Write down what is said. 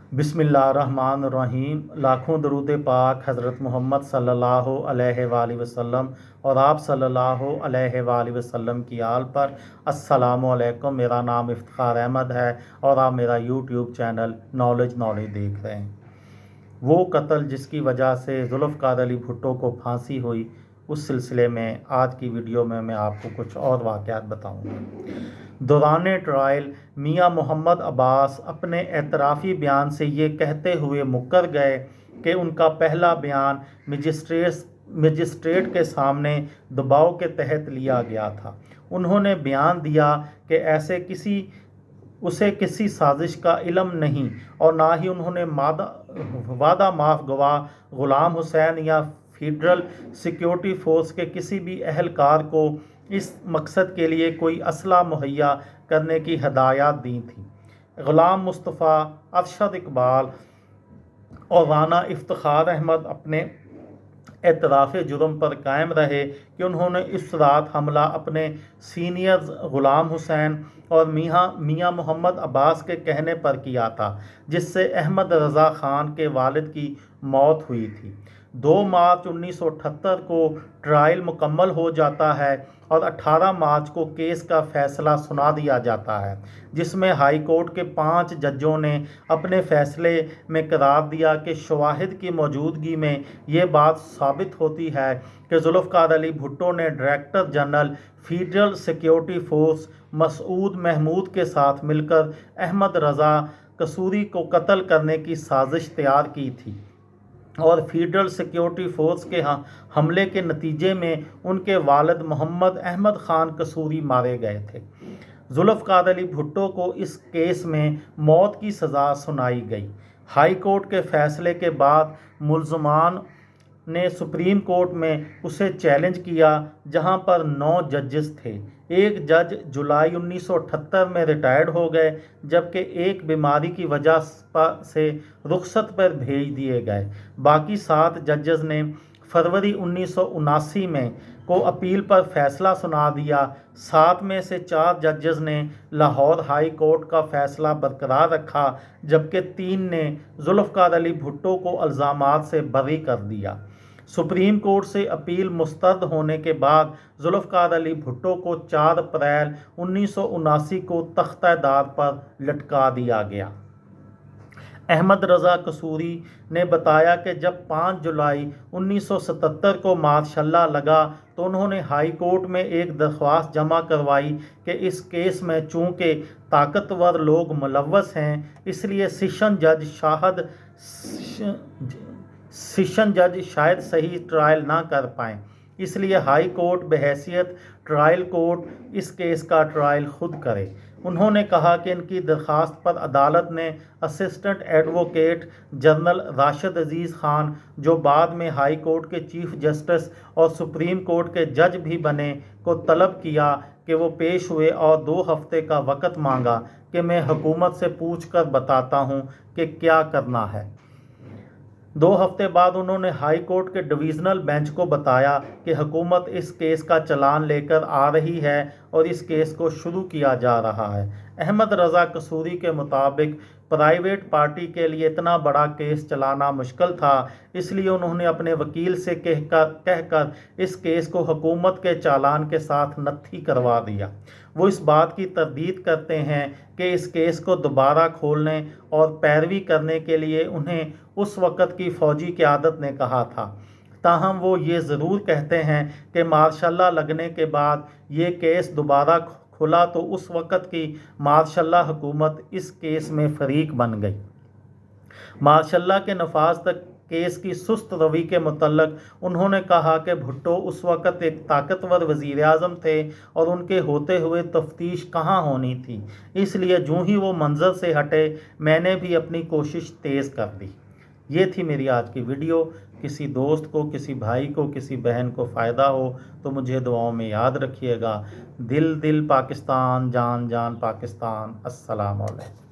बिस्मिल्लाहिर्रहमानिर्रहीम। लाखों दरूद पाक हज़रत मोहम्मद सल्लल्लाहु अलैहि वसल्लम और आप सल्लल्लाहु अलैहि वसल्लम की आल पर। अस्सलामु अलैकुम। मेरा नाम इफ्तिखार अहमद है और आप मेरा यूट्यूब चैनल नॉलेज देख रहे हैं। वो कत्ल जिसकी वजह से जुल्फ़िकार अली भुट्टो को फांसी हुई, उस सिलसिले में आज की वीडियो में मैं आपको कुछ और वाक़यात बताऊंगा। दौरान ट्रायल मियां मोहम्मद अब्बास अपने एतराफ़ी बयान से ये कहते हुए मुकर गए कि उनका पहला बयान मजिस्ट्रेट के सामने दबाव के तहत लिया गया था। उन्होंने बयान दिया कि उसे किसी साजिश का इल्म नहीं और ना ही उन्होंने वादा माफ गवाह गुलाम हुसैन या फेडरल सिक्योरिटी फोर्स के किसी भी अहलकार को इस मकसद के लिए कोई असला मुहैया करने की हदायत दी थी। गुलाम मुस्तफ़ा, अरशद इकबाल और राना इफ्तिखार अहमद अपने एतराफ़ जुर्म पर कायम रहे कि उन्होंने इस रात हमला अपने सीनियर्स गुलाम हुसैन और मियां मोहम्मद अब्बास के कहने पर किया था, जिससे अहमद रज़ा ख़ान के वालिद की मौत हुई थी। 2 मार्च 1978 को ट्रायल मुकम्मल हो जाता है और 18 मार्च को केस का फैसला सुना दिया जाता है, जिसमें हाई कोर्ट के 5 जजों ने अपने फैसले में करार दिया कि शवाहिद की मौजूदगी में ये बात साबित होती है कि जुल्फ़िकार अली भुट्टो ने director general federal security force Masood Mahmood के साथ मिलकर अहमद रज़ा कसूरी को कत्ल करने की साजिश तैयार की थी और फेडरल सिक्योरिटी फोर्स के हमले के नतीजे में उनके वालिद मोहम्मद अहमद ख़ान कसूरी मारे गए थे। जुल्फ़िकार अली भुट्टो को इस केस में मौत की सज़ा सुनाई गई। हाई कोर्ट के फैसले के बाद मुल्ज़मान ने सुप्रीम कोर्ट में उसे चैलेंज किया, जहां पर 9 जजेस थे। एक जज जुलाई 1978 में रिटायर्ड हो गए, जबकि एक बीमारी की वजह से रुखसत पर भेज दिए गए। बाकी 7 जजेस ने फरवरी 1979 में को अपील पर फैसला सुना दिया। 7 में से 4 जजेस ने लाहौर हाई कोर्ट का फैसला बरकरार रखा, जबकि 3 ने जुल्फ़िकार अली भुट्टो को इल्ज़ामात से बरी कर दिया। सुप्रीम कोर्ट से अपील मुस्तरद होने के बाद जुल्फ़िकार अली भुट्टो को 4 अप्रैल 1979 को तख्ता-ए-दार पर लटका दिया गया। अहमद रज़ा कसूरी ने बताया कि जब 5 जुलाई 1977 को मार्शल्ला लगा तो उन्होंने हाई कोर्ट में एक दरख्वास्त जमा करवाई कि इस केस में चूँकि ताकतवर लोग मुलव्वस हैं, इसलिए सेशन जज शायद सही ट्रायल ना कर पाएँ, इसलिए हाई कोर्ट बहैसियत ट्रायल कोर्ट इस केस का ट्रायल खुद करे। उन्होंने कहा कि इनकी दरख्वास्त पर अदालत ने असिस्टेंट एडवोकेट जनरल राशिद अजीज़ ख़ान, जो बाद में हाई कोर्ट के चीफ जस्टिस और सुप्रीम कोर्ट के जज भी बने, को तलब किया कि वो पेश हुए और 2 हफ्ते का वक़्त मांगा कि मैं हुकूमत से पूछ कर बताता हूँ कि क्या करना है। 2 हफ्ते बाद उन्होंने हाई कोर्ट के डिवीज़नल बेंच को बताया कि हुकूमत इस केस का चालान लेकर आ रही है और इस केस को शुरू किया जा रहा है। अहमद रज़ा कसूरी के मुताबिक प्राइवेट पार्टी के लिए इतना बड़ा केस चलाना मुश्किल था, इसलिए उन्होंने अपने वकील से कहकर इस केस को हुकूमत के चालान के साथ नत्थी करवा दिया। वो इस बात की तरदीद करते हैं कि इस केस को दोबारा खोलने और पैरवी करने के लिए उन्हें उस वक़्त की फ़ौजी क़यादत ने कहा था। ताहम वो ये ज़रूर कहते हैं कि मार्शल्ला लगने के बाद ये केस दोबारा खुला तो उस वक़्त की मार्शल्ला हुकूमत इस केस में फ़रीक बन गई। मार्शल्ला के नफाज तक केस की सुस्त रवि के मुतल्लक उन्होंने कहा कि भुट्टो उस वक़्त एक ताकतवर वज़ीर आज़म थे और उनके होते हुए तफ्तीश कहाँ होनी थी, इसलिए जो ही वो मंजर से हटे मैंने भी अपनी कोशिश तेज़ कर दी। ये थी मेरी आज की वीडियो। किसी दोस्त को, किसी भाई को, किसी बहन को फ़ायदा हो तो मुझे दुआओं में याद रखिएगा। दिल दिल पाकिस्तान, जान जान पाकिस्तान। अस्सलाम वालेकुम।